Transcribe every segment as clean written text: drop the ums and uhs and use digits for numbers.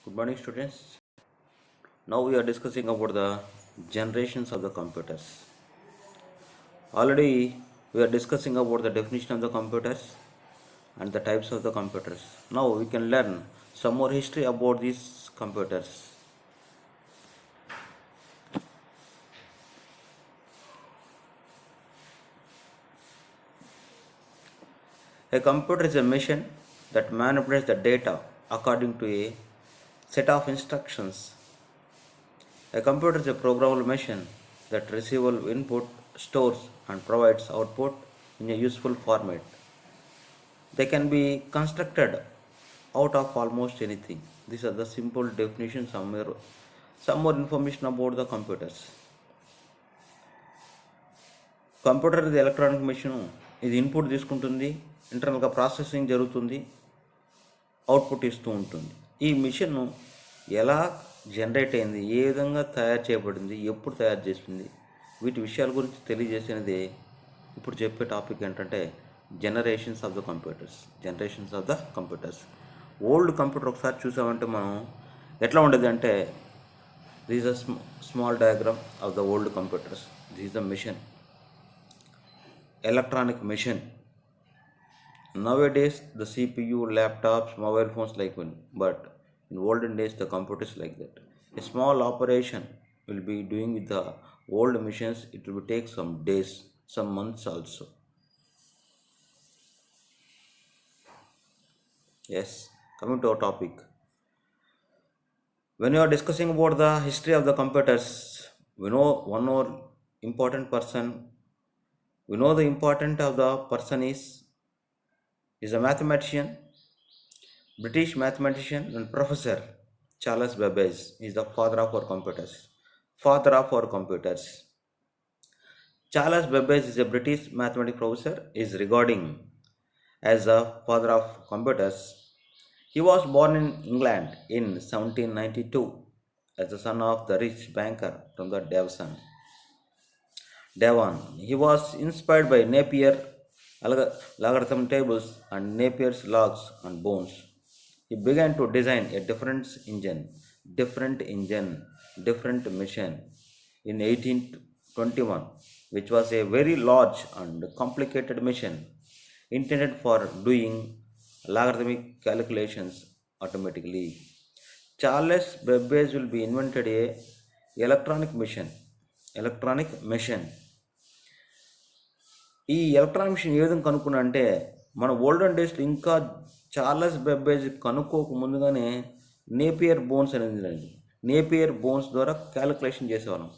Good morning, students. Now we are discussing about the generations of the computers. Already we are discussing about the definition of the computers and the types of the computers. Now we can learn some more history about these computers. A computer is a machine that manipulates the data according to a set of instructions. A computer is a programmable machine that receives input, stores, and provides output in a useful format. They can be constructed out of almost anything. These are the simple definitions. Some more information about the computers. Computer ఇది electronic machine. ఇది input తీసుకుంటుంది, ఇంటర్నల్గా processing జరుగుతుంది, output ఇస్తూ ఉంటుంది. ఈ machine ఎలా generate అయింది, ఏ విధంగా తయారు చేయబడింది, ఎప్పుడు తయారు చేసింది, వీటి విషయాల గురించి తెలియజేసినది ఇప్పుడు చెప్పే టాపిక్ ఏంటంటే generations of the computers. Generations of the computers. Old computer ఒకసారి చూసామంటే మనం ఎట్లా ఉండేది అంటే, this a small diagram of the old computers. This the machine, electronic machine. Nowadays the CPU, laptops, mobile phones like one, but in olden days the computers like that. A small operation will be doing with the old machines. It will take some days, some months also. Yes, coming to our topic. When you are discussing about the history of the computers, we know one more important person. We know the importance of the person is a mathematician, British mathematician and professor. Charles Babbage is the father of our computers. Father of our computers. Charles Babbage is a British mathematics professor, is regarding as the father of computers. He was born in England in 1792 as the son of the rich banker from the Devon. He was inspired by Napier logarithm tables and Napier's logs and bones. He began to design a different machine in 1821, which was a very large and complicated machine intended for doing logarithmic calculations automatically. Charles Babbage will be invented a electronic machine. ఈ electronic machine ఏ విధంగా కనుక్కున్నా అంటే, మన olden డేస్లో ఇంకా Charles బెబ్బేజ్ కనుక్కోక ముందుగానే Napier bones అనేది, Napier bones ద్వారా calculation చేసేవాళ్ళం.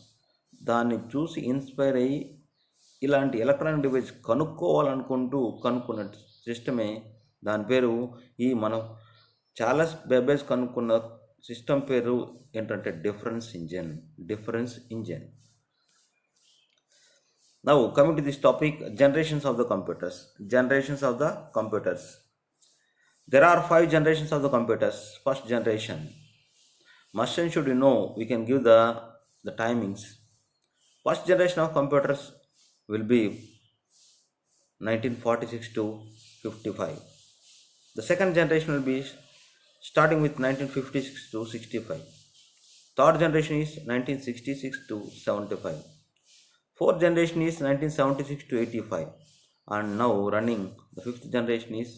దాన్ని చూసి ఇన్స్పైర్ అయ్యి ఇలాంటి ఎలక్ట్రానిక్ డివైస్ కనుక్కున్న సిస్టమే, దాని పేరు మనం చార్లెస్ బెబ్బేజ్ కనుక్కున్న సిస్టమ్ పేరు ఏంటంటే difference engine. Now coming to this topic, generations of the computers. There are 5 generations of the computers. First generation. Must and should you know, we can give the timings. First generation of computers will be 1946 to 55. The second generation will be starting with 1956 to 65. Third generation is 1966 to 75. Fourth generation is 1976 to 85, and now running the fifth generation is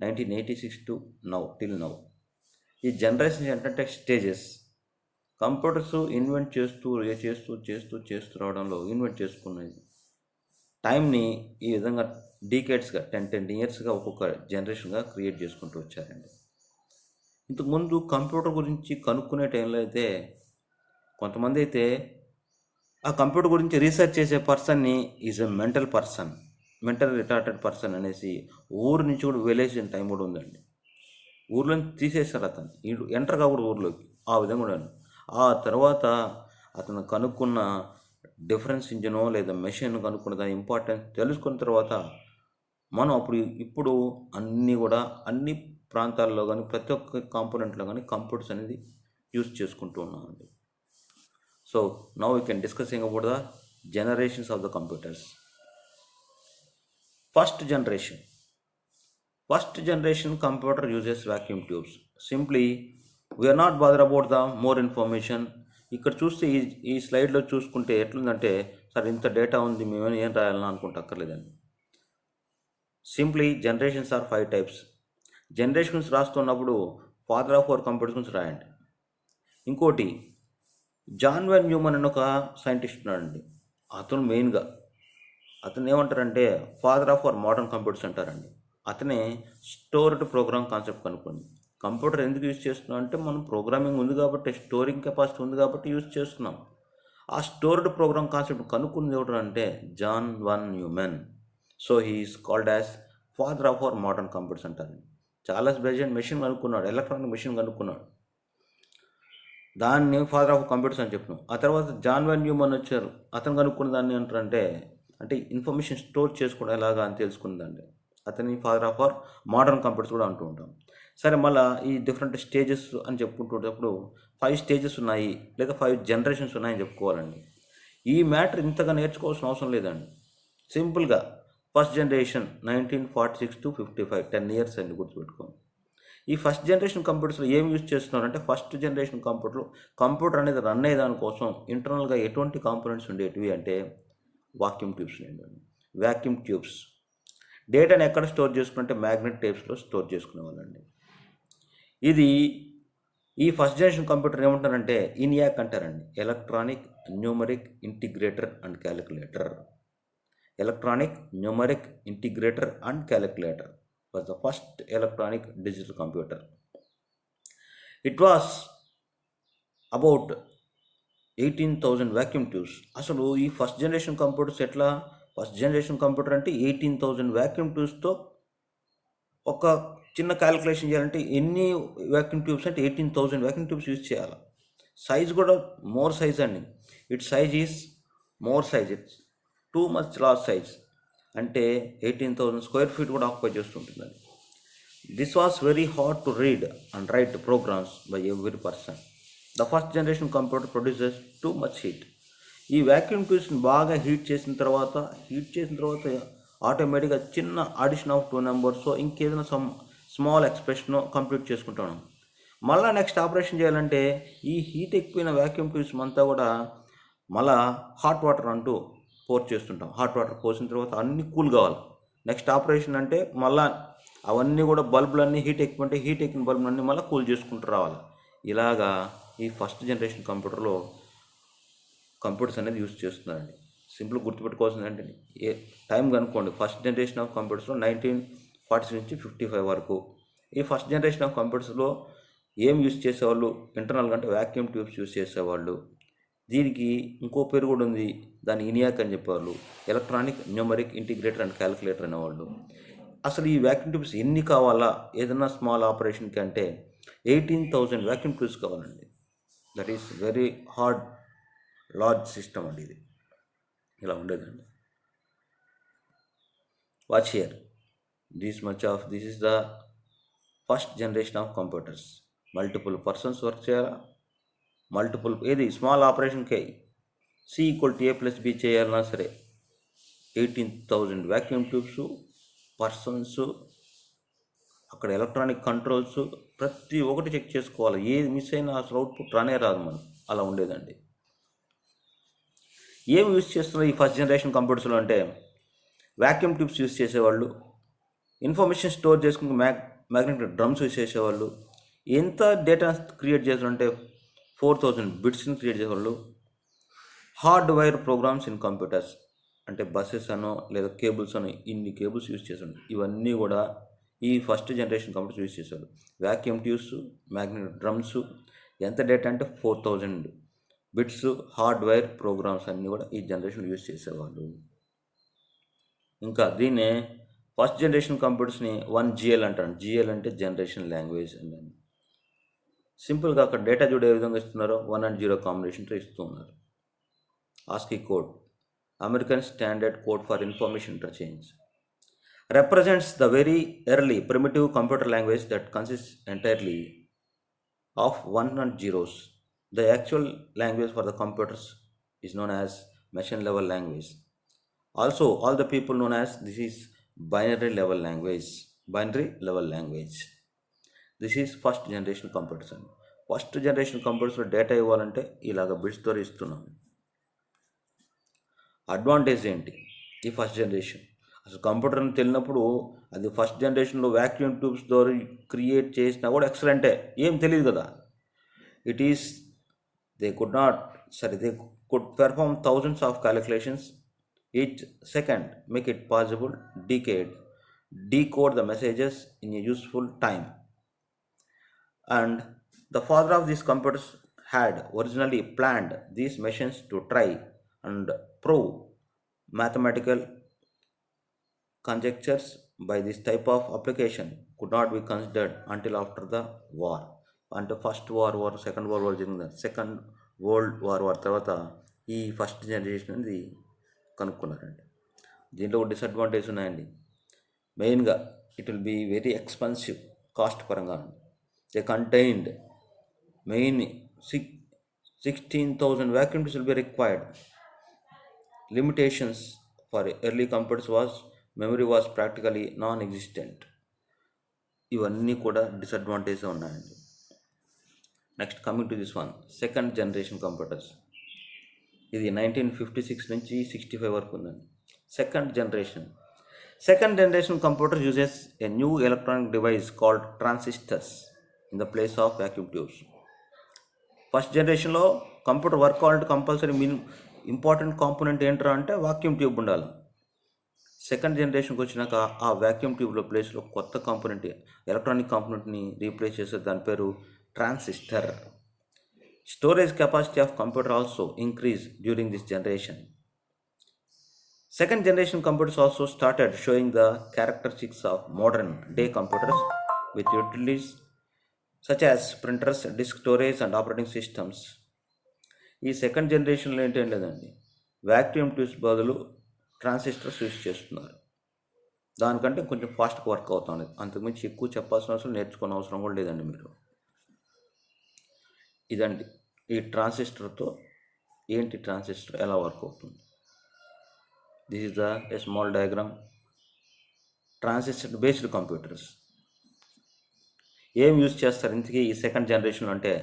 1986 to now, till now. ఈ generation ఏంటంటే stages. Computers invent చేస్తూ రావడంలో invent చేసుకునేది టైంని ఈ విధంగా డీకేడ్స్గా 10 ఇయర్స్గా ఒక్కొక్క జనరేషన్గా క్రియేట్ చేసుకుంటూ వచ్చారండి. ఇంతకుముందు కంప్యూటర్ గురించి కనుక్కునే టైంలో అయితే కొంతమంది అయితే ఆ కంప్యూటర్ గురించి రీసెర్చ్ చేసే పర్సన్ని is a mental retarded person అనేసి ఊరు నుంచి కూడా వెళ్ళేసిన టైం కూడా ఉందండి. ఊర్లో తీసేస్తారు అతను, ఎంటర్ కాకూడదు ఊర్లోకి, ఆ విధంగా కూడా. ఆ తర్వాత అతను కనుక్కున్న డిఫరెన్స్ ఇంజనో లేదా మెషిన్ కనుక్కున్న దాని ఇంపార్టెన్స్ తెలుసుకున్న తర్వాత మనం ఇప్పుడు అన్ని ప్రాంతాల్లో కానీ ప్రతి ఒక్క కాంపోనెంట్లో కానీ కంప్యూటర్స్ అనేది యూజ్ చేసుకుంటూ ఉన్నామండి. So now we can discussing about the generations of the computers. First generation computer uses vacuum tubes. Simply we are not bother about the more information. ఇక్కడ చూస్తే ఈ స్లైడ్లో చూసుకుంటే ఎట్లుందంటే, సార్ ఇంత డేటా ఉంది, మేమేమైనా ఏం రాయాలని అనుకుంటక్కర్లేదండి. Simply generations are 5 types. Generations రాస్తున్నప్పుడు ఫాదర్ ఆఫ్ అవర్ కంప్యూటర్స్ గురించి రాయండి. ఇంకోటి, జాన్ వాన్ న్యూమన్ అని ఒక సైంటిస్ట్ ఉన్నాడండి. అతను మెయిన్గా ఏమంటారంటే father of our modern computers అంటారండి. అతనే స్టోర్డ్ ప్రోగ్రామ్ కాన్సెప్ట్ కనుక్కోండి. కంప్యూటర్ ఎందుకు యూజ్ చేస్తున్నాం అంటే, మనం ప్రోగ్రామింగ్ ఉంది కాబట్టి, స్టోరింగ్ కెపాసిటీ ఉంది కాబట్టి యూజ్ చేస్తున్నాం. ఆ స్టోర్డ్ ప్రోగ్రామ్ కాన్సెప్ట్ కనుక్కుంది ఎవరు అంటే John von Neumann. So he is called as father of our modern computers అంటారు. చార్లెస్ బేజన్ మెషిన్ కనుక్కున్నాడు, ఎలక్ట్రానిక్ మెషిన్ కనుక్కున్నాడు, దాన్ని ఫాదర్ ఆఫ్ కంప్యూటర్స్ అని చెప్పినాం. ఆ తర్వాత జాన్ వాన్ న్యూమన్ వచ్చారు, అతను కనుక్కున్న దాన్ని అంటే ఇన్ఫర్మేషన్ స్టోర్ చేసుకోవడం ఎలాగా అని తెలుసుకుందండి. అతని father of our modern computers కూడా అంటూ ఉంటాం. సరే, మళ్ళీ ఈ డిఫరెంట్ స్టేజెస్ అని చెప్పుకుంటున్నప్పుడు 5 స్టేజెస్ ఉన్నాయి లేదా 5 జనరేషన్స్ ఉన్నాయని చెప్పుకోవాలండి. ఈ మ్యాటర్ ఇంతగా నేర్చుకోవాల్సిన అవసరం లేదండి. సింపుల్గా ఫస్ట్ జనరేషన్ 1946 to 55, 10 years అండి, గుర్తుపెట్టుకోండి. ఈ ఫస్ట్ జనరేషన్ కంప్యూటర్స్లో ఏం యూజ్ చేస్తున్నారంటే, ఫస్ట్ జనరేషన్ కంప్యూటర్ అనేది రన్ అయ్యే దానికోసం ఇంటర్నల్గా ఎటువంటి కాంపోనెంట్స్ ఉండేటివి అంటే వాక్యూమ్ ట్యూబ్స్ అండి. వాక్యూమ్ ట్యూబ్స్ డేటాని ఎక్కడ స్టోర్ చేసుకుంటే మ్యాగ్నెట్ టేప్స్లో స్టోర్ చేసుకునే వాళ్ళండి. ఇది ఈ ఫస్ట్ జనరేషన్ కంప్యూటర్ ఏమంటారంటే ఇనియాక్ అంటారండి, electronic numeric integrator and calculator. Electronic numeric integrator and calculator was the first electronic digital computer. It was about 18,000 vacuum tubes. అసలు ఈ ఫస్ట్ జనరేషన్ కంప్యూటర్స్ ఎట్లా, ఫస్ట్ జనరేషన్ కంప్యూటర్ అంటే 18,000 వాక్యూమ్ ట్యూబ్స్తో ఒక చిన్న calculation చేయాలంటే ఎన్ని వాక్యూమ్ ట్యూబ్స్ అంటే 18,000 vacuum tubes use చేయాలి. సైజ్ కూడా మోర్ సైజ్ అండి. It's size is more size, it's too much large size. అంటే 18,000 స్క్వేర్ ఫీట్ కూడా ఆక్యుపై చేస్తుంటుందండి. This was very hard to read and write programs by every person. The first generation computer produces too much heat. ఈ vacuum ట్యూబ్స్ని బాగా heat చేసిన తర్వాత ఆటోమేటిక్గా చిన్న అడిషన్ ఆఫ్ 2 నెంబర్స్ ఇంకేదైనా స్మాల్ ఎక్స్ప్రెషన్ కంప్లీట్ చేసుకుంటాను. మళ్ళీ నెక్స్ట్ ఆపరేషన్ చేయాలంటే ఈ హీట్ ఎక్కువైన వాక్యూమ్ ట్యూబ్స్ అంతా కూడా మళ్ళీ హాట్ వాటర్ అంటూ పోర్ చేస్తుంటాం. హాట్ వాటర్ పోసిన తర్వాత అన్నీ కూల్ కావాలి. నెక్స్ట్ ఆపరేషన్ అంటే మళ్ళీ అవన్నీ కూడా బల్బులన్నీ హీట్ ఎక్కువంటే హీట్ ఎక్కిన బల్బులన్నీ మళ్ళీ కూల్ చేసుకుంటూ రావాలి. ఇలాగా ఈ ఫస్ట్ జనరేషన్ కంప్యూటర్లో కంప్యూటర్స్ అనేది యూజ్ చేస్తున్నారండి. సింపుల్ గుర్తుపెట్టుకోవాల్సింది అంటే ఏ టైం కనుక్కోండి. ఫస్ట్ జనరేషన్ ఆఫ్ కంప్యూటర్స్లో 1946 నుంచి 55 వరకు. ఈ ఫస్ట్ జనరేషన్ ఆఫ్ కంప్యూటర్స్లో ఏం యూజ్ చేసేవాళ్ళు, ఇంటర్నల్గా అంటే వాక్యూమ్ ట్యూబ్స్ యూజ్ చేసేవాళ్ళు. దీనికి ఇంకో పేరు కూడా ఉంది, దాన్ని ఇనియాక్ అని చెప్పేవాళ్ళు, electronic numeric integrator and calculator అనేవాళ్ళు. అసలు ఈ వాక్యూమ్ ట్యూబ్స్ ఎన్ని కావాలా ఏదైనా స్మాల్ ఆపరేషన్కి అంటే 18,000 వాక్యూమ్ ట్యూబ్స్ కావాలండి. That is very hard large system అండి. ఇది ఇలా ఉండేదండి. Watch here, this is the first generation of computers. Multiple persons work చేయాలా, మల్టిపుల్ ఏది స్మాల్ ఆపరేషన్కి C = A + B చేయాలన్నా సరే 18,000 వాక్యూమ్ ట్యూబ్స్, పర్సన్స్, అక్కడ ఎలక్ట్రానిక్ కంట్రోల్స్, ప్రతి ఒక్కటి చెక్ చేసుకోవాలి. ఏది మిస్ అయినా అసలు అవుట్పుట్ రానే రాదు మనం. అలా ఉండేదండి. ఏం యూజ్ చేస్తున్నారు ఈ ఫస్ట్ జనరేషన్ కంప్యూటర్స్లో అంటే వాక్యూమ్ ట్యూబ్స్ యూజ్ చేసేవాళ్ళు, ఇన్ఫర్మేషన్ స్టోర్ చేసుకుని మ్యాగ్నెటిక్ డ్రమ్స్ యూజ్ చేసేవాళ్ళు. ఎంత డేటా క్రియేట్ చేస్తారంటే 4,000 బిట్స్ని క్రియేట్ చేసేవాళ్ళు. Hard wire programs in computers అంటే బస్సెస్ అనో లేదా కేబుల్స్ అనో ఇన్ని కేబుల్స్ యూజ్ చేసాడు. ఇవన్నీ కూడా ఈ ఫస్ట్ జనరేషన్ కంప్యూటర్స్ యూజ్ చేశారు. వాక్యూమ్ ట్యూబ్స్, మ్యాగ్నెటిక్ డ్రమ్స్, ఎంత డేటా అంటే 4,000 బిట్స్, హార్డ్వేర్ ప్రోగ్రామ్స్ అన్నీ కూడా ఈ జనరేషన్ యూజ్ చేసేవాళ్ళు. ఇంకా దీన్నే ఫస్ట్ జనరేషన్ కంప్యూటర్స్ని 1GL అంటారు. GL అంటే జనరేషన్ లాంగ్వేజ్ అని. సింపుల్గా అక్కడ డేటా చూడే విధంగా ఇస్తున్నారో 1 and 0 కాంబినేషన్తో ఇస్తూ ఉన్నారు. ASCII code, American standard code for information interchange, represents the very early primitive computer language that consists entirely of 1 and 0s. The actual language for the computers is known as machine level language. Also, all the people known as this is binary level language. This is first generation computers. First generation కంప్యూటర్స్లో data ఇవ్వాలంటే ఇలాగ bits ద్వారా ఇస్తున్నాం. Advantage ఏంటి ఈ first generation? అసలు computer అని తెలియనప్పుడు అది ఫస్ట్ జనరేషన్లో వ్యాక్యూమ్ ట్యూబ్స్ ద్వారా క్రియేట్ చేసినా కూడా ఎక్సలెంటే, ఏం తెలియదు కదా. It is they could perform thousands of calculations each second, make it possible decode the messages in a useful time. And the father of these computers had originally planned these machines to try and prove mathematical conjectures by this type of application could not be considered until after the war. అంటే first war second world war జరిగింది. Second world war తర్వాత ఈ first generation అనేది కనుక్కున్నారండి. దీంట్లో disadvantage ఉన్నాయండి. మెయిన్గా it will be very expensive cost పరంగా. They contained main 16,000 vacuum tubes will be required. Limitations for early computers was memory was practically non-existent. ఇవన్నీ కూడా డిసడ్వాంటేజ్ ఉన్నాయండి. Next coming to this one, second generation computers. ఇది 1956 నుంచి 65 వరకు ఉందండి. Second generation computer uses a new electronic device called transistors in the place of vacuum tubes. First జనరేషన్లో computer work కావాలంటే compulsory important component ఏంట్రా అంటే vacuum tube ఉండాలి. Second జనరేషన్కి వచ్చినాక ఆ వాక్యూమ్ ట్యూబ్లో ప్లేస్లో కొత్త కాంపోనెంట్, ఎలక్ట్రానిక్ కాంపోనెంట్ని రీప్లేస్ చేసే దాని పేరు transistor. Storage capacity of computer also increased during this generation. Second generation computers also started showing the characteristics of modern day computers with utilities such as printers, disk storage and operating systems. ఈ second జనరేషన్లో ఏంటేం లేదండి, vacuum tubes బదులు transistors use చేస్తున్నారు. దానికంటే కొంచెం ఫాస్ట్గా work అవుతుంది. అంతకుమించి ఎక్కువ చెప్పాల్సిన అవసరం, నేర్చుకునే అవసరం కూడా లేదండి మీరు. ఇదండి ఈ ట్రాన్సిస్టర్తో ఏంటి, ట్రాన్సిస్టర్ ఎలా వర్క్ అవుతుంది. This is the small diagram. Transistor based computers ఏం యూజ్ చేస్తారు ఇంతకీ ఈ సెకండ్ జనరేషన్ అంటే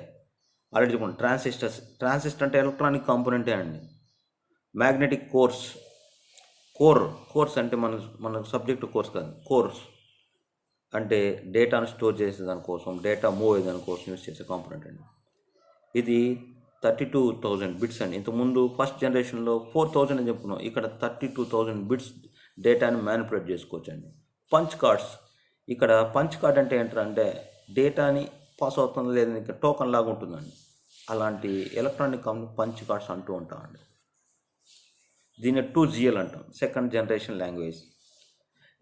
ఆల్రెడీ చెప్పండి. ట్రాన్సిస్టర్ అంటే ఎలక్ట్రానిక్ కాంపోనెంటే అండి. మ్యాగ్నెటిక్ కోర్స్ అంటే మన సబ్జెక్ట్ కోర్స్ కాదు, కోర్స్ అంటే డేటాను స్టోర్ చేసే దానికోసం, డేటా మూవ్ అయ్యే దానికోసం యూజ్ చేసే కాంపోనెంట్ అండి. ఇది 32,000 బిట్స్ అండి. ఇంతకుముందు ఫస్ట్ జనరేషన్లో 4,000 అని చెప్పుకున్నాం, ఇక్కడ 32,000 బిట్స్ డేటాని మ్యానిపులేట్ చేసుకోవచ్చు అండి. పంచ్ కార్డ్స్, ఇక్కడ పంచ్ కార్డ్ అంటే ఏంటంటే డేటాని పాస్ అవుతుంది లేదని ఇక్కడ టోకన్ లాగా ఉంటుందండి. అలాంటి ఎలక్ట్రానిక్ పంచ్ కార్డ్స్ అంటూ ఉంటామండి. దీన్ని 2GL అంటాం, second generation language.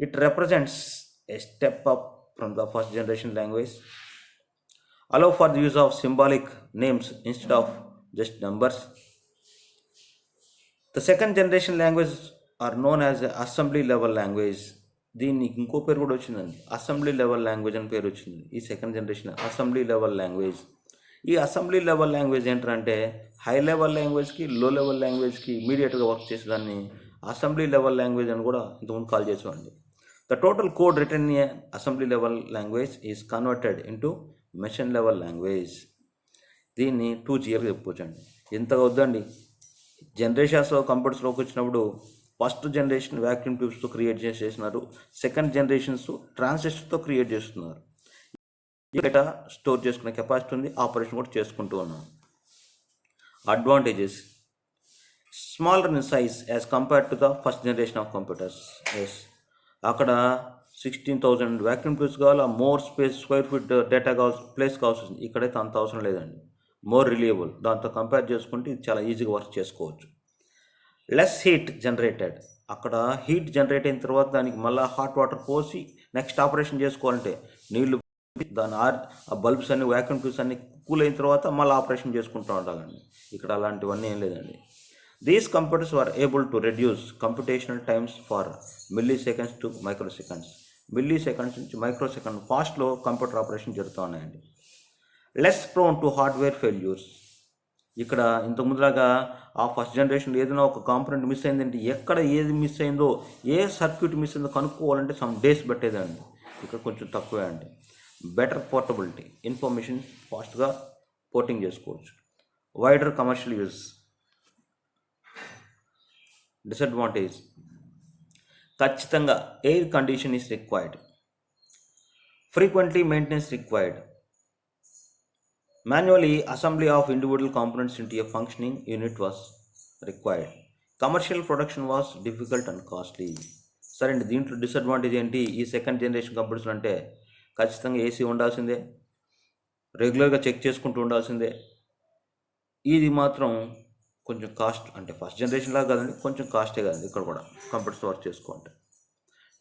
It represents A step up from the first generation language. Allow for the use of symbolic names instead of just numbers. The second generation languages are known as assembly level language. దీనికి ఇంకో పేరు కూడా వచ్చిందండి, assembly level language అని పేరు వచ్చింది. ఈ second generation assembly level language. ఈ అసెంబ్లీ లెవెల్ లాంగ్వేజ్ ఏంటంటే హై లెవెల్ లాంగ్వేజ్కి, లో లెవెల్ లాంగ్వేజ్కి ఇమీడియట్గా వర్క్ చేసేదాన్ని అసెంబ్లీ లెవెల్ లాంగ్వేజ్ అని కూడా ఇంతకుముందు కాల్ చేసేవాడి. The total code written in assembly level language is converted into machine level language. దీన్ని 2GL చెప్పుకోవచ్చండి. ఎంతగా వద్దండి, జనరేషన్స్ కంప్యూటర్స్లోకి వచ్చినప్పుడు ఫస్ట్ జనరేషన్ వ్యాక్యూమ్ ట్యూబ్స్తో క్రియేట్ చేసినారు, సెకండ్ జనరేషన్స్ ట్రాన్సిస్టర్తో క్రియేట్ చేస్తున్నారు. డేటా స్టోర్ చేసుకునే కెపాసిటీ ఉంది, ఆపరేషన్ కూడా చేసుకుంటూ ఉన్నాం. Advantages: smaller in size as compared to the first generation of computers. అక్కడ 16,000 వ్యాక్యూమ్ ట్యూబ్స్ కావాలి, more space, square feet data కావాల్సి, ప్లేస్ కావాల్సి వస్తుంది. ఇక్కడైతే అంత అవసరం లేదండి. మోర్ రిలయబుల్, దాంతో కంపేర్ చేసుకుంటే ఇది చాలా ఈజీగా వర్క్ చేసుకోవచ్చు. లెస్ హీట్ జనరేటెడ్, అక్కడ హీట్ జనరేట్ అయిన తర్వాత దానికి మళ్ళీ హాట్ వాటర్ పోసి నెక్స్ట్ ఆపరేషన్ చేసుకోవాలంటే నీళ్లు దాని ఆ బల్బ్స్ అన్ని, వ్యాక్యూమ్ ట్యూబ్స్ అన్ని కూల్ అయిన తర్వాత మళ్ళీ ఆపరేషన్ చేసుకుంటూ ఉండాలండి. ఇక్కడ అలాంటివన్నీ ఏం లేదండి. These computers were able to reduce computational times for milliseconds to microseconds. మిల్లీసెకండ్స్ నుంచి మైక్రోసెకండ్ ఫాస్ట్లో కంప్యూటర్ ఆపరేషన్ జరుగుతూ ఉన్నాయండి. Less prone to hardware failures, ఇక్కడ ఇంతకుముందులాగా ఆ ఫస్ట్ జనరేషన్లో ఏదైనా ఒక కాంపోనెంట్ మిస్ అయిందంటే ఎక్కడ ఏది మిస్ అయిందో, ఏ సర్క్యూట్ మిస్ అయిందో కనుక్కోవాలంటే సమ్ డేస్ పెట్టేదండి. ఇక్కడ కొంచెం తక్కువే అండి. బెటర్ పోర్టబిలిటీ, ఇన్ఫర్మేషన్ ఫాస్ట్గా పోర్టింగ్ చేసుకోవచ్చు. Wider commercial use. డిసడ్వాంటేజ్, ఖచ్చితంగా air condition is required, frequently maintenance required, manually assembly of individual components into a functioning unit was required, commercial production was difficult and costly. సరే అండి, దీంట్లో disadvantage ఏంటి? ఈ second generation computers అంటే ఖచ్చితంగా AC ఉండాల్సిందే, రెగ్యులర్గా చెక్ చేసుకుంటూ ఉండాల్సిందే. ఇది మాత్రం కొంచెం కాస్ట్, అంటే ఫస్ట్ జనరేషన్ లాగా కదండి, కొంచెం కాస్టే కదండి ఇక్కడ కూడా కంప్యూటర్స్ వర్క్ చేసుకోండి.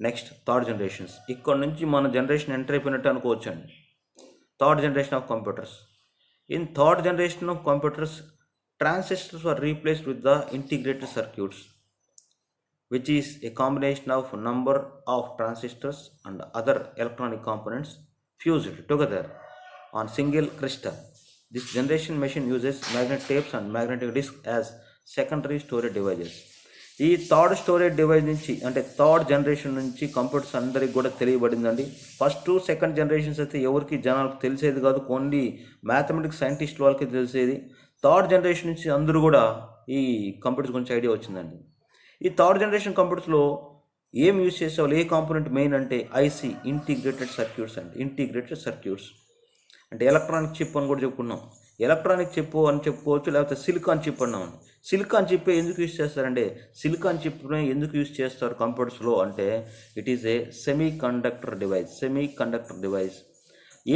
Next third generations. ఇక్కడ నుంచి మన జనరేషన్ ఎంటర్ అయిపోయినట్టు అనుకోవచ్చు అండి. Third generation of computers. In third generation of computers, transistors were replaced with the integrated circuits, which is a combination of number of transistors and other electronic components fused together on single crystal. This generation machine uses magnetic tapes and magnetic disks as secondary storage devices. ఈ third storage device నుంచి, అంటే third generation నుంచి computers అందరికి కూడా తెలియబడిందండి. First second generations అయితే ఎవరికి జనాలకు తెలిసేది కాదు, ఓన్లీ మ్యాథమెటిక్స్ సైంటిస్ట్ వాళ్ళకి తెలిసేది. థర్డ్ జనరేషన్ నుంచి అందరూ కూడా ఈ కంప్యూటర్స్ గురించి ఐడియా వచ్చిందండి. ఈ థర్డ్ జనరేషన్ కంప్యూటర్స్లో ఏం యూజ్ చేసేవాళ్ళు, ఏ కాంపోనెంట్ మెయిన్ అంటే ఐసి, ఇంటిగ్రేటెడ్ సర్క్యూట్స్ అండి. ఇంటిగ్రేటెడ్ సర్క్యూట్స్ అంటే ఎలక్ట్రానిక్ చిప్ అని కూడా చెప్పుకున్నాం. ఎలక్ట్రానిక్ చిప్ అని చెప్పుకోవచ్చు, లేకపోతే సిలికాన్ చిప్ అన్నాం. సిలికాన్ చిప్ ఎందుకు యూజ్ చేస్తారంటే, సిలికాన్ చిప్ని ఎందుకు యూజ్ చేస్తారు కంప్యూటర్స్లో అంటే, it is a semi conductor device. Semi conductor device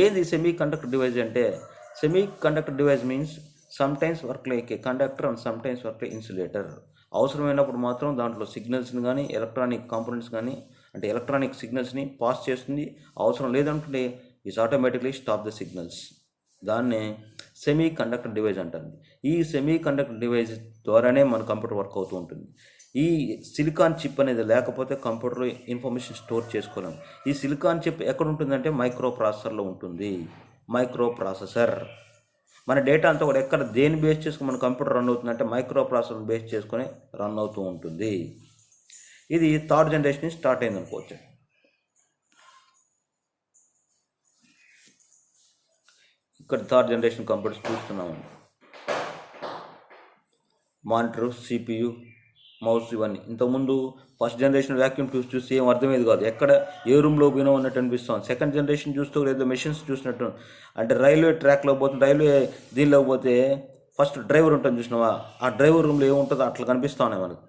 ఏంది? సెమీ కండక్టర్ డివైస్ అంటే, semi conductor device means sometimes work like A conductor and sometimes work like insulator. అవసరమైనప్పుడు మాత్రం దాంట్లో సిగ్నల్స్ని కానీ ఎలక్ట్రానిక్ కాంపోనెంట్స్ కానీ, అంటే ఎలక్ట్రానిక్ సిగ్నల్స్ని పాస్ చేస్తుంది. అవసరం లేదంటే it's automatically stop the signals. దాన్నే సెమీ కండక్టర్ డివైస్ అంటుంది. ఈ సెమీ కండక్టర్ డివైస్ ద్వారానే మన కంప్యూటర్ వర్క్ అవుతూ ఉంటుంది. ఈ సిలికాన్ చిప్ అనేది లేకపోతే కంప్యూటర్ ఇన్ఫర్మేషన్ స్టోర్ చేసుకోలేం. ఈ సిలికాన్ చిప్ ఎక్కడ ఉంటుందంటే మైక్రో ప్రాసెసర్లో ఉంటుంది. మైక్రో ప్రాసెసర్ మన డేటా అంతా కూడా ఎక్కడ, దేని బేస్ చేసుకుని మన కంప్యూటర్ రన్ అవుతుందంటే మైక్రో ప్రాసెసర్ బేస్ చేసుకొని రన్ అవుతూ ఉంటుంది. ఇది థర్డ్ జనరేషన్ స్టార్ట్ అయింది అనుకోవచ్చు. ఇక్కడ థర్డ్ జనరేషన్ కంప్యూటర్స్ చూస్తున్నామండి. మానిటర్, సిపియు, మౌస్, ఇవన్నీ. ఇంతకుముందు ఫస్ట్ జనరేషన్ వ్యాక్యూమ్ ట్యూబ్స్ చూస్తే ఏం అర్థమయ్యేది కాదు, ఎక్కడ ఏ రూమ్లో పోయినా ఉన్నట్టు అనిపిస్తాం. సెకండ్ జనరేషన్ చూస్తూ ఏదో మెషిన్స్ చూసినట్టు, అంటే రైల్వే ట్రాక్లో పోతుంది, రైల్వే దీనిలో పోతే ఫస్ట్ డ్రైవర్ ఉంటుంది చూసినావా, ఆ డ్రైవర్ రూమ్లో ఏముంటుందో అట్లా కనిపిస్తూ ఉన్నాయి మనకు.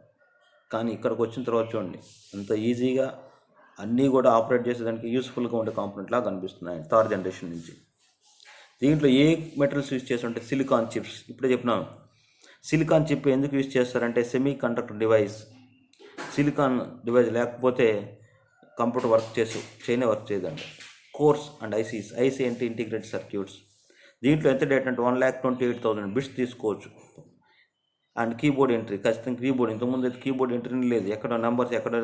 కానీ ఇక్కడికి వచ్చిన తర్వాత చూడండి, అంత ఈజీగా అన్నీ కూడా ఆపరేట్ చేసేదానికి యూస్ఫుల్గా ఉండే కాంపోనెంట్ లాగా కనిపిస్తున్నాయి థర్డ్ జనరేషన్ నుంచి. దీంట్లో ఏ మెటీరియల్స్ యూజ్ చేస్తారంటే సిలికాన్ చిప్స్. ఇప్పుడే చెప్పినాను, సిలికాన్ చిప్ ఎందుకు యూజ్ చేస్తారంటే semi conductor device. Silicon device లేకపోతే కంప్యూటర్ వర్క్ వర్క్ చేయదండి. Cores and ICs. ఐసీ అంటే ఇంటిగ్రేటెడ్ సర్క్యూట్స్. దీంట్లో ఎంత డేటా అంటే 1,28,000 బిట్స్ తీసుకోవచ్చు. అండ్ కీబోర్డ్ ఎంట్రీ, ఖచ్చితంగా కీబోర్డ్. ఇంతకుముందు అయితే కీబోర్డ్ ఎంట్రీ లేదు, ఎక్కడ నెంబర్స్, ఎక్కడ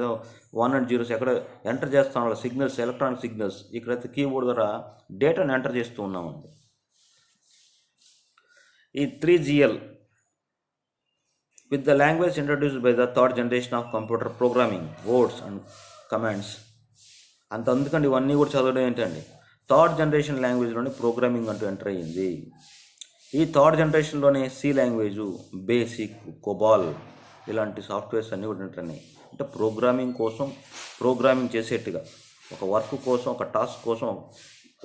1 and 0s ఎక్కడ ఎంటర్ చేస్తాం, సిగ్నల్స్, ఎలక్ట్రానిక్ సిగ్నల్స్. ఇక్కడైతే కీబోర్డ్ ద్వారా డేటాను ఎంటర్ చేస్తూ ఉన్నామండి. ఈ 3GL with the language introduced by the third generation of computer programming, words and commands. అంత అందుకండి ఇవన్నీ కూడా చదవడం ఏంటండి, థర్డ్ జనరేషన్ లాంగ్వేజ్లోనే ప్రోగ్రామింగ్ అంటూ ఎంటర్ అయ్యింది. ఈ థర్డ్ జనరేషన్లోనే సి లాంగ్వేజు, బేసిక్, కోబాల్ ఇలాంటి సాఫ్ట్వేర్స్ అన్నీ కూడా ఎంటర్ అయినాయి. అంటే ప్రోగ్రామింగ్ కోసం, ప్రోగ్రామింగ్ చేసేట్టుగా, ఒక వర్క్ కోసం, ఒక టాస్క్ కోసం,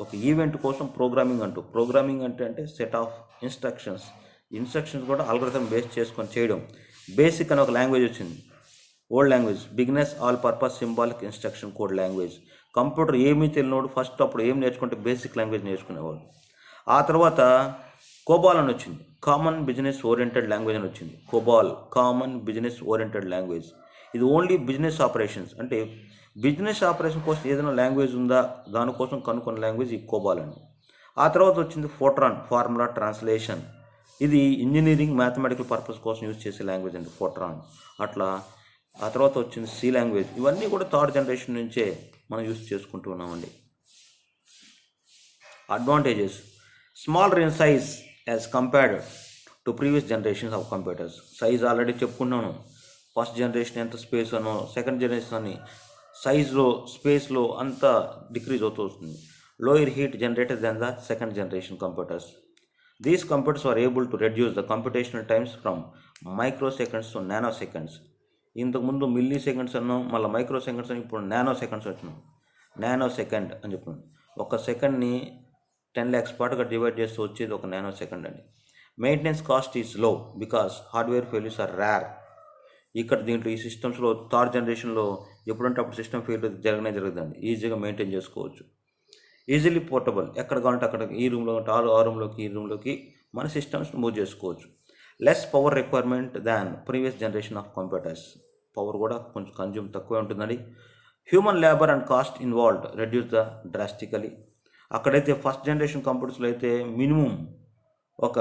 ఒక ఈవెంట్ కోసం ప్రోగ్రామింగ్ అంటూ. ప్రోగ్రామింగ్ అంటే సెట్ ఆఫ్ ఇన్స్ట్రక్షన్స్ కూడా అల్గోరిథం బేస్ చేసుకొని చేయడం. బేసిక్ అని ఒక లాంగ్వేజ్ వచ్చింది, old language, beginners all purpose symbolic instruction code language. Computer ఏమీ తెలియనోడు ఫస్ట్ అప్పుడు ఏం నేర్చుకుంటే బేసిక్ లాంగ్వేజ్ నేర్చుకునేవాడు. ఆ తర్వాత కోబాల్ అని వచ్చింది, కామన్ బిజినెస్ ఓరియంటెడ్ లాంగ్వేజ్ అని వచ్చింది. కోబాల్, కామన్ బిజినెస్ ఓరియంటెడ్ లాంగ్వేజ్. ఇది ఓన్లీ బిజినెస్ ఆపరేషన్స్, అంటే బిజినెస్ ఆపరేషన్ కోసం ఏదైనా లాంగ్వేజ్ ఉందా దానికోసం కనుక్కున్న లాంగ్వేజ్ ఈ కోబాల్ అండి. ఆ తర్వాత వచ్చింది ఫోట్రాన్, ఫార్ములా ట్రాన్స్లేషన్. ఇది ఇంజనీరింగ్, మ్యాథమెటికల్ పర్పస్ కోసం యూజ్ చేసే లాంగ్వేజ్ అండి ఫోట్రాన్. అట్లా ఆ తర్వాత వచ్చింది సి లాంగ్వేజ్. ఇవన్నీ కూడా థర్డ్ జనరేషన్ నుంచే మనం యూజ్ చేసుకుంటూ ఉన్నామండి. Advantages: smaller in size as compared to previous generations of computers. Size already చెప్పుకున్నాను, ఫస్ట్ జనరేషన్ ఎంత స్పేస్ అనో, సెకండ్ జనరేషన్ అని సైజ్లో, స్పేస్లో అంతా డిక్రీజ్ అవుతూ వస్తుంది. Lower heat generated then the second generation computers. These computers were able to reduce the computational times from microseconds to nanoseconds. ఇంతకుముందు మిల్లీ సెకండ్స్ అన్నాం, మళ్ళీ మైక్రో సెకండ్స్ అని, ఇప్పుడు నానో సెకండ్స్ వచ్చినాం. నానో సెకండ్ అని చెప్పినాం. ఒక సెకండ్ని 10 lakhs పాటుగా డివైడ్ చేస్తూ వచ్చేది ఒక నానో సెకండ్ అండి. Maintenance cost is low because hardware failures are rare. ఇక్కడ దీంట్లో ఈ సిస్టమ్స్లో థర్డ్ జనరేషన్లో ఎప్పుడంటే అప్పుడు సిస్టమ్ ఫెయిల్యూర్ జరగదండి, ఈజీగా మెయింటైన్ చేసుకోవచ్చు. ఈజీలీ పోర్టబుల్, ఎక్కడ కావాలంటే అక్కడ, ఈ రూమ్లో ఉంటే ఆ రూమ్లోకి, ఈ రూమ్లోకి మన సిస్టమ్స్ మూవ్ చేసుకోవచ్చు. Less power requirement than previous generation of computers. Power కూడా కొంచెం కన్జ్యూమ్ తక్కువే ఉంటుందండి. Human labour and cost involved reduce the drastically. అక్కడైతే ఫస్ట్ జనరేషన్ కంప్యూటర్స్లో అయితే మినిమం ఒక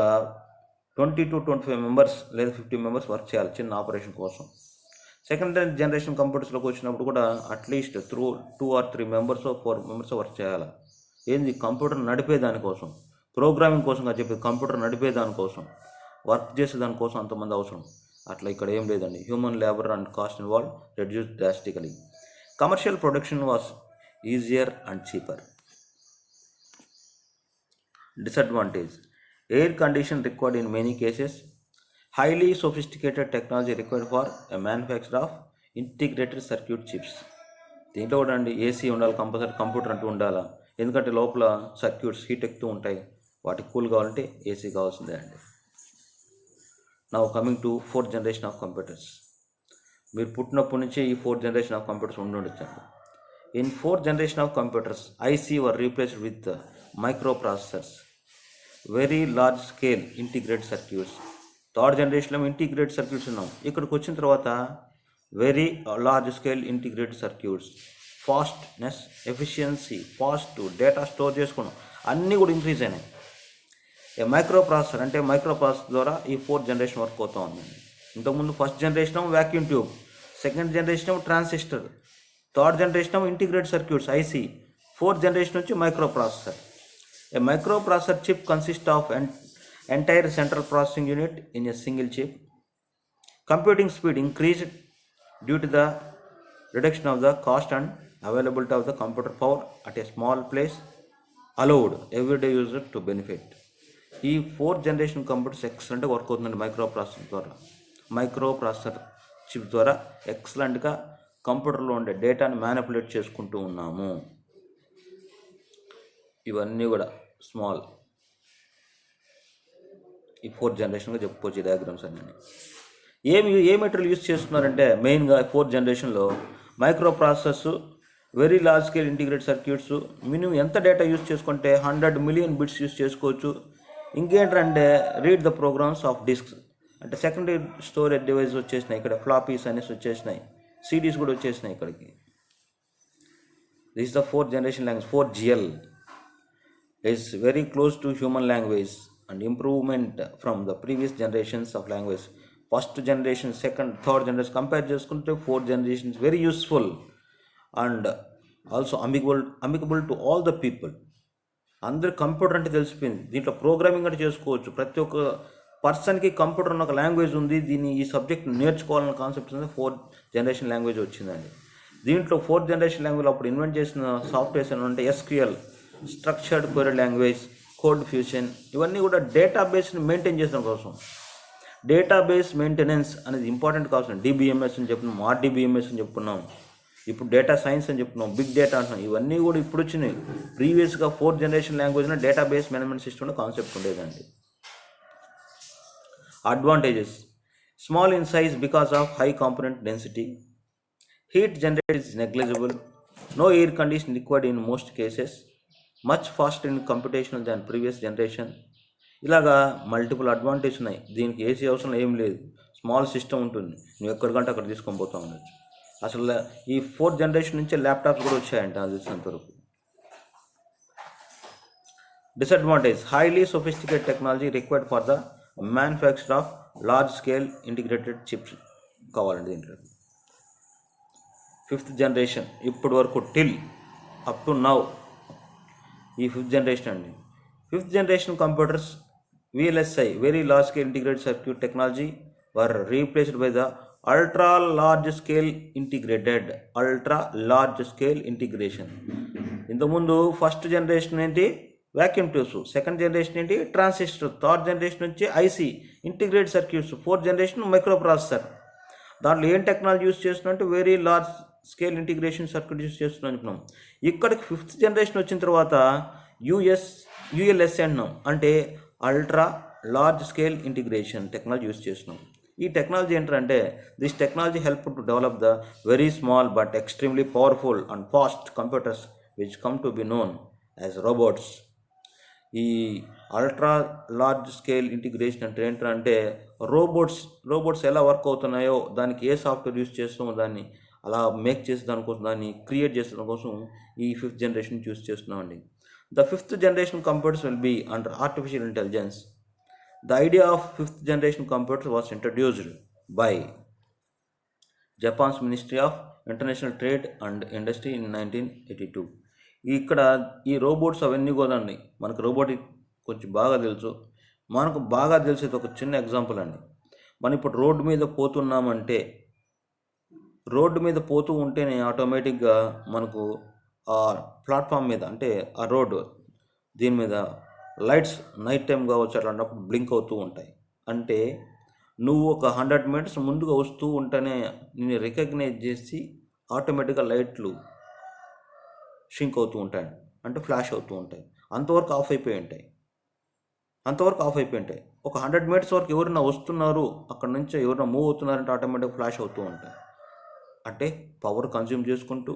20 to 25 మెంబర్స్ లేదా 50 మెంబర్స్ వర్క్ చేయాలి చిన్న ఆపరేషన్ కోసం. సెకండ్ జనరేషన్ కంప్యూటర్స్లోకి వచ్చినప్పుడు కూడా at least 2 or 3 members 4 members work చేయాలి. ఏంది, కంప్యూటర్ నడిపే దానికోసం, ప్రోగ్రామింగ్ కోసం కాదు చెప్పేది, కంప్యూటర్ నడిపే దానికోసం, వర్క్ చేసే దానికోసం అంతమంది అవసరం. అట్లా ఇక్కడ ఏం లేదండి. Human labour and cost involve reduce drastically. Commercial production was easier and cheaper. Disadvantage: air condition required in many cases. Highly sophisticated technology required for a manufacture of integrated circuit chips. దీంట్లో కూడా అండి AC ఉండాలి compulsory, computer అంటూ ఉండాలా, ఎందుకంటే లోపల circuits heat ఎక్కుతూ ఉంటాయి, వాటికి కూల్ కావాలంటే ఏసీ కావాల్సిందే అండి. Now coming to 4th generation of computers. మీరు పుట్టినప్పటి నుంచి ఈ 4th generation ఆఫ్ కంప్యూటర్స్ ఉండొచ్చండి. ఇన్ 4th generation of computers IC were replaced with micro processors, very large scale integrated circuits. Third జనరేషన్లో ఇంటిగ్రేటెడ్ సర్క్యూట్స్ ఉన్నాం, ఇక్కడికి వచ్చిన తర్వాత very large scale integrated circuits, fastness, efficiency, fast data store చేసుకోవడం అన్నీ కూడా ఇంక్రీజ్ అయినాయి. మైక్రో ప్రాసెసర్ అంటే మైక్రో ప్రాసెసర్ ద్వారా ఈ 4th generation వర్క్ అవుతూ ఉందండి. ఇంతకుముందు first generation vacuum tube, second generation transistor, third generation integrated circuits IC, 4th generation నుంచి micro processor. A microprocessor chip consists of an entire central processing unit in a single chip. Computing speed increased due to the reduction of the cost and availability of the computer power at a small place, allowed everyday user to benefit. ఈ 4th generation computers ఎక్సలెంట్గా work అవుతుందండి microprocessor ద్వారా. Microprocessor chip ద్వారా ఎక్సలెంట్గా కంప్యూటర్లో ఉండే డేటాను manipulate చేసుకుంటూ ఉన్నాము. ఇవన్నీ కూడా స్మాల్ ఈ 4th generation చెప్పుకోవచ్చు. డయాగ్రామ్స్ అన్నీ ఏ మెటీరియల్ యూస్ చేస్తున్నారంటే మెయిన్గా 4th generation micro processors, very large scale integrated circuits, minimum ఎంత డేటా యూస్ చేసుకుంటే 100 million బిట్స్ యూస్ చేసుకోవచ్చు. ఇంకేంటంటే read the programs of disk, అంటే సెకండరీ స్టోరేజ్ డివైస్ వచ్చేసినాయి, ఇక్కడ ఫ్లాపీస్ అనేసి వచ్చేసినాయి, సిడీస్ కూడా వచ్చేసినాయి ఇక్కడికి. This the 4th generation language. 4GL is very close to human language and improvement from the previous generations of language. First generation, second, third generation compare చేసుకుంటే 4th generation is very useful and also amicable to all the people. అందరు computer అంటే తెలిసిపోయింది, దీంట్లో programming అంటే చేసుకోవచ్చు. ప్రతి ఒక్క పర్సన్కి కంప్యూటర్ ఉన్న ఒక లాంగ్వేజ్ ఉంది, దీన్ని ఈ సబ్జెక్ట్ నేర్చుకోవాలన్న కాన్సెప్ట్ ఉంది. 4th generation లాంగ్వేజ్ వచ్చిందండి. దీంట్లో 4th generation లాంగ్వేజ్ అప్పుడు ఇన్వెంట్ చేసిన సాఫ్ట్వేర్స్ ఏమంటే SQL, structured query language, code fusion, ఇవన్నీ కూడా డేటాబేస్ని మెయింటైన్ చేయడం కోసం. డేటాబేస్ మెయింటెనెన్స్ అనేది ఇంపార్టెంట్ కావాల్సిన DBMS అని చెప్పుకున్నాం, RDBMS అని చెప్పుకున్నాం, ఇప్పుడు డేటా సైన్స్ అని చెప్పుకున్నాం, బిగ్ డేటా అంటున్నాం. ఇవన్నీ కూడా ఇప్పుడు వచ్చినాయి. ప్రీవియస్గా 4th generation లాంగ్వేజ్లో డేటాబేస్ మేనేజ్మెంట్ సిస్టమ్ కాన్సెప్ట్ ఉండేదండి. Advantages: small in size because of high component density, heat generate is negligible, no air condition required in most cases, much fast in computational than previous generation. ఇలాగా multiple advantage ఉన్నాయి. దీనికి AC అవసరం ఏం లేదు, small system ఉంటుంది, నువ్వు ఎక్కడికంటే అక్కడ తీసుకొని పోతూ ఉండొచ్చు. అసలు ఈ 4th generation నుంచే ల్యాప్టాప్స్ కూడా వచ్చాయంట అది చూసినంతవరకు. Disadvantage: highly sophisticated technology required for the manufacture of large scale integrated chips కావాలండి దీంట్లో. 5th generation ఇప్పటి వరకు టిల్ అప్ టు నౌ ఈ 5th generation అండి. 5th generation computers VLSI, very large scale integrated circuit technology, were replaced by the ultra large scale integration. ఇంతకుముందు first generation ఏంటి, vacuum tubes. Second generation ఏంటి? Transistor. Third generation వచ్చి IC, integrated circuits. Fourth generation micro processor. దాంట్లో ఏం technology use చేస్తున్నాం అంటే very large scale integration circuit use చేస్తున్నాం అనుకున్నాం. ఇక్కడికి ఫిఫ్త్ జనరేషన్ వచ్చిన తర్వాత యుఎల్ఎస్ అంటున్నాం, అంటే ultra large scale integration technology use చేస్తున్నాం. ఈ టెక్నాలజీ ఏంటంటే this technology help to develop the very small but extremely powerful and fast computers which come to be known as robots. ఈ అల్ట్రా లార్జ్ స్కేల్ ఇంటిగ్రేషన్ అంటే ఏంటంటే robots ఎలా work అవుతున్నాయో, దానికి ఏ software use చేస్తున్నామో దాన్ని అలా మేక్ చేసే దానికోసం, దాన్ని క్రియేట్ చేసే దానికోసం ఈ ఫిఫ్త్ జనరేషన్ యూస్ చేస్తున్నామండి. The fifth generation computers will be under artificial intelligence. The idea of fifth generation computers was introduced by Japan's Ministry of International Trade and Industry in 1982. ఇక్కడ ఈ robots అవన్నీ కూడా అండి, మనకు రోబోటిక్ కొంచెం బాగా తెలుసు. మనకు బాగా తెలిసేది ఒక చిన్న ఎగ్జాంపుల్ అండి. మనం ఇప్పుడు రోడ్డు మీద పోతూ ఉంటేనే ఆటోమేటిక్గా మనకు ఆ ప్లాట్ఫామ్ మీద, అంటే ఆ రోడ్డు దీని మీద లైట్స్ నైట్ టైం కావచ్చు అట్లాంటప్పుడు బ్లింక్ అవుతూ ఉంటాయి. అంటే నువ్వు ఒక 100 మీటర్స్ ముందుగా వస్తూ ఉంటేనే నేను రికగ్నైజ్ చేసి ఆటోమేటిక్గా లైట్లు షింక్ అవుతూ ఉంటాయి, అంటే ఫ్లాష్ అవుతూ ఉంటాయి. అంతవరకు ఆఫ్ అయిపోయి ఉంటాయి. ఒక 100 మీటర్స్ వరకు ఎవరైనా వస్తున్నారు, అక్కడ నుంచి ఎవరైనా మూవ్ అవుతున్నారంటే ఆటోమేటిక్గా ఫ్లాష్ అవుతూ ఉంటాయి. అంటే పవర్ కన్జ్యూమ్ చేసుకుంటూ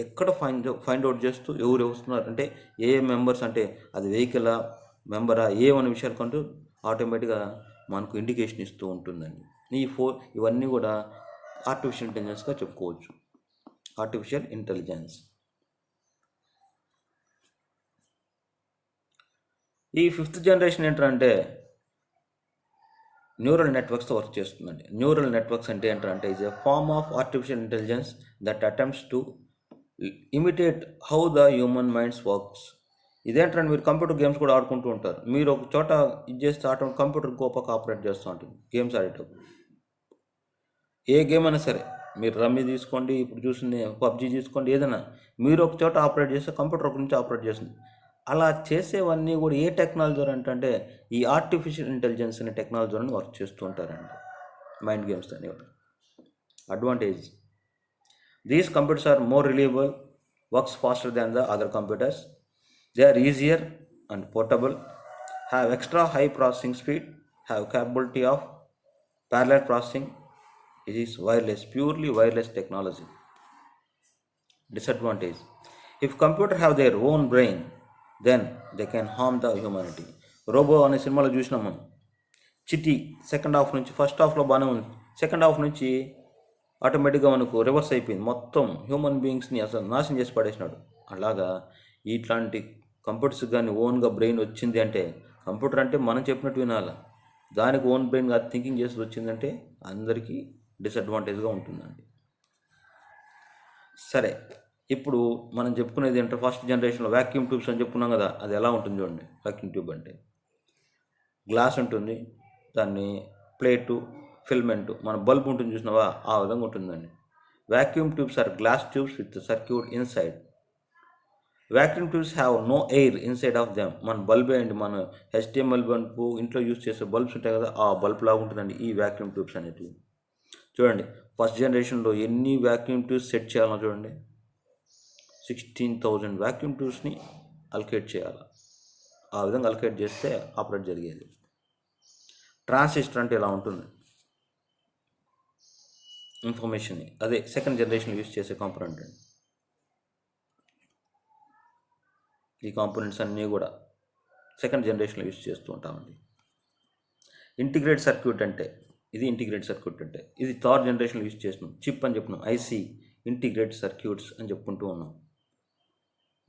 ఎక్కడ ఫైండ్ అవుట్ చేస్తూ ఎవరు వస్తున్నారు, అంటే ఏ మెంబర్స్, అంటే అది వెహికలా మెంబరా ఏమనే విషయాలు కంటూ ఆటోమేటిక్గా మనకు ఇండికేషన్ ఇస్తూ ఉంటుందండి. ఇవన్నీ కూడా ఆర్టిఫిషియల్ ఇంటెలిజెన్స్గా చెప్పుకోవచ్చు. Artificial intelligence. ఈ ఫిఫ్త్ జనరేషన్ ఏంటంటే న్యూరల్ నెట్వర్క్స్తో వర్క్ చేస్తుందండి. న్యూరల్ నెట్వర్క్స్ అంటే ఏంటంటే is a form of artificial intelligence that attempts to imitate how the human minds works. ఇదేంటంటే మీరు కంప్యూటర్ గేమ్స్ కూడా ఆడుకుంటూ ఉంటారు. మీరు ఒక చోట ఇది చేస్తే కంప్యూటర్ ఇంకో పక్క ఆపరేట్ చేస్తూ ఉంటుంది గేమ్స్ ఆడేటప్పుడు. ఏ గేమ్ అయినా సరే, మీరు రమ్మీ తీసుకోండి, ఇప్పుడు చూసింది పబ్జీ తీసుకోండి, ఏదైనా మీరు ఒక చోట ఆపరేట్ చేస్తే కంప్యూటర్ ఒక నుంచి ఆపరేట్ చేస్తుంది. అలా చేసేవన్నీ కూడా ఏ టెక్నాలజీ ద్వారా అంటే ఈ ఆర్టిఫిషియల్ ఇంటెలిజెన్స్ అనే టెక్నాలజీ ద్వారా వర్క్ చేస్తూ ఉంటారండి మైండ్ గేమ్స్ అనేవి. Advantage: these computers are more reliable, works faster than the other computers, they are easier and portable, have extra high processing speed, have capability of parallel processing. It is wireless, purely wireless technology. Disadvantage: if computer have their own brain, then they can harm the humanity. Robo అనే సినిమాలో చూసినాం మనం. చిట్టి second half నుంచి, first హాఫ్లో బాగానే ఉంది, second half నుంచి ఆటోమేటిక్గా మనకు రివర్స్ అయిపోయింది, మొత్తం హ్యూమన్ బీయింగ్స్ని అసలు నాశనం చేసి పడేసినాడు. అలాగా ఇట్లాంటి కంప్యూటర్స్ కానీ ఓన్గా బ్రెయిన్ వచ్చింది అంటే, కంప్యూటర్ అంటే మనం చెప్పినట్టు వినాలి, దానికి ఓన్ బ్రెయిన్ కాదు థింకింగ్ చేసి వచ్చిందంటే అందరికీ డిసడ్వాంటేజ్గా ఉంటుందండి. సరే, ఇప్పుడు మనం చెప్పుకునేది ఏంటంటే ఫస్ట్ జనరేషన్లో వ్యాక్యూమ్ ట్యూబ్స్ అని చెప్పుకున్నాం కదా, అది ఎలా ఉంటుంది చూడండి. వ్యాక్యూమ్ ట్యూబ్ అంటే గ్లాస్ ఉంటుంది, దాన్ని ప్లేటు, ఫిల్మెంటు, మన బల్బ్ ఉంటుంది చూసినావా, ఆ విధంగా ఉంటుందండి. Vacuum tubes are glass tubes with circuit inside. Vacuum tubes have no air inside of them. మన బల్బే అండి, మన HTML బల్బు ఇంట్లో యూజ్ చేసే బల్బ్స్ ఉంటాయి కదా, ఆ బల్బ్ లాగా ఉంటుందండి ఈ వ్యాక్యూమ్ ట్యూబ్స్ అనేటివి. చూడండి, ఫస్ట్ జనరేషన్లో ఎన్ని వ్యాక్యూమ్ ట్యూబ్స్ సెట్ చేయాలో చూడండి, 16,000 వ్యాక్యూమ్ ట్యూబ్స్ని అలొకేట్ చేయాలి. ఆ విధంగా అలొకేట్ చేస్తే ఆపరేట్ జరిగేది. ట్రాన్సిస్టర్ అంటే ఇలా ఉంటుంది, ఇన్ఫర్మేషన్, అదే సెకండ్ జనరేషన్ యూజ్ చేసే కాంపోనెంట్ అండి. ఈ కాంపోనెంట్స్ అన్నీ కూడా సెకండ్ జనరేషన్లో యూజ్ చేస్తూ ఉంటామండి. ఇంటిగ్రేటెడ్ సర్క్యూట్ అంటే ఇది ఇది థర్డ్ జనరేషన్లో యూజ్ చేస్తున్నాం. చిప్ అని చెప్పినాం, ఐసి, ఇంటిగ్రేటెడ్ సర్క్యూట్స్ అని చెప్పుకుంటూ ఉన్నాం.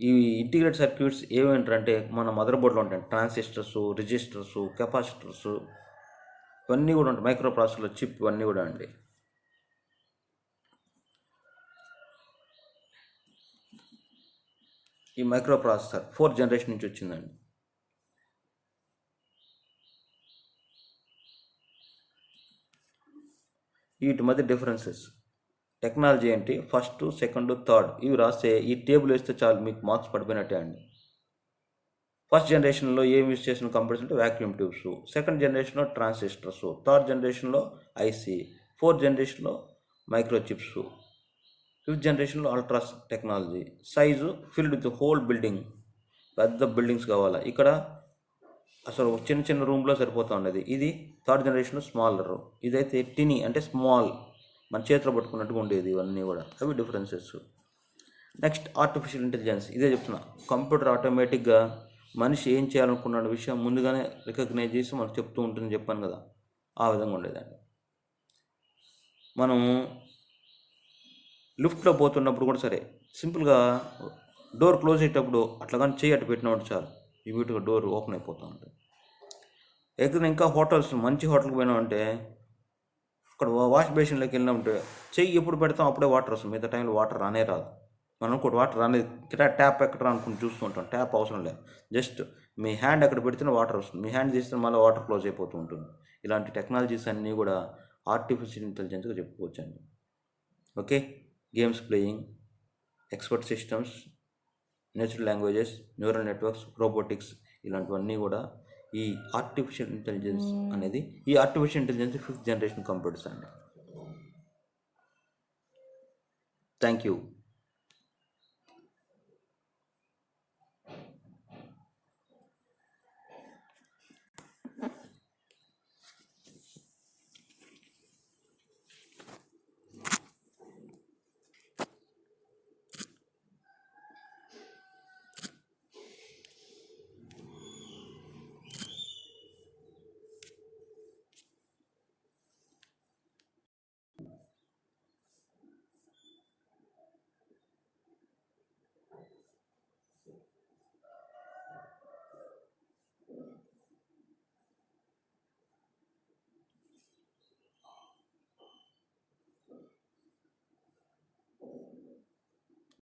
ఈ ఇంటిగ్రేటెడ్ సర్క్యూట్స్ ఏమేంటంటే మన మదర్ బోర్డులో ఉంటాయి ట్రాన్సిస్టర్స్, రిజిస్టర్స్, కెపాసిటర్స్, ఇవన్నీ కూడా ఉంటాయి. మైక్రో ప్రాసెసర్లో చిప్ ఇవన్నీ కూడా అండి. ఈ మైక్రో ప్రాసెసర్ 4th జనరేషన్ నుంచి వచ్చిందండి. వీటి మధ్య డిఫరెన్సెస్, టెక్నాలజీ ఏంటి, ఫస్ట్, సెకండ్, థర్డ్ ఇవి రాస్తే ఈ టేబుల్ వేస్తే చాలు మీకు మార్క్స్ పడిపోయినట్టే అండి. ఫస్ట్ జనరేషన్లో ఏం యూజ్ చేసిన కంప్యూటర్స్ అంటే వ్యాక్యూమ్ ట్యూబ్స్, సెకండ్ జనరేషన్లో ట్రాన్సిస్టర్స్, థర్డ్ జనరేషన్లో ఐసీ, ఫోర్త్ జనరేషన్లో మైక్రోచిప్స్, ఫిఫ్త్ జనరేషన్లో ultras technology. Size filled with whole building, పెద్ద బిల్డింగ్స్ కావాలా, ఇక్కడ అసలు చిన్న చిన్న రూమ్లో సరిపోతూ ఉండేది. ఇది థర్డ్ జనరేషన్లో స్మాలర్, ఇదైతే టినీ అంటే స్మాల్, మన చేతిలో పట్టుకున్నట్టుగా ఉండేది. ఇవన్నీ కూడా అవి డిఫరెన్సెస్. Next artificial intelligence. ఇదే చెప్తున్నా, కంప్యూటర్ ఆటోమేటిక్గా మనిషి ఏం చేయాలనుకున్న విషయం ముందుగానే రికగ్నైజ్ చేసి మనకు చెప్తూ ఉంటుందని చెప్పాను కదా, ఆ విధంగా ఉండేదండి. మనం లిఫ్ట్లో పోతున్నప్పుడు కూడా సరే, సింపుల్గా డోర్ క్లోజ్ అయ్యేటప్పుడు అట్లా కానీ చేయి అటు పెట్టినప్పుడు చాలు ఇమీడియట్గా డోర్ ఓపెన్ అయిపోతూ ఉంటుంది. ఇంకా హోటల్స్, మంచి హోటల్కి పోయినామంటే అక్కడ వాష్ బేసిన్లోకి వెళ్ళినప్పుడు చెయ్యి ఎప్పుడు పెడతాం అప్పుడే వాటర్ వస్తుంది, మిగతా టైంలో వాటర్ రానే రాదు. మనం కూడా వాటర్ అనేది ట్యాప్ ఎక్కడ అనుకుని చూస్తూ ఉంటాం. ట్యాప్ అవసరం లేదు, జస్ట్ మీ హ్యాండ్ ఎక్కడ పెడితేనే వాటర్ వస్తుంది, మీ హ్యాండ్ తీస్తే మళ్ళీ వాటర్ క్లోజ్ అయిపోతూ ఉంటుంది. ఇలాంటి టెక్నాలజీస్ అన్నీ కూడా ఆర్టిఫిషియల్ ఇంటెలిజెన్స్గా చెప్పుకోవచ్చండి. Okay, games playing, expert systems, natural languages, neural networks, robotics, ఇలాంటివన్నీ కూడా ఈ ఆర్టిఫిషియల్ ఇంటెలిజెన్స్ అనేది, ఈ artificial intelligence fifth generation computers అండి. Thank you.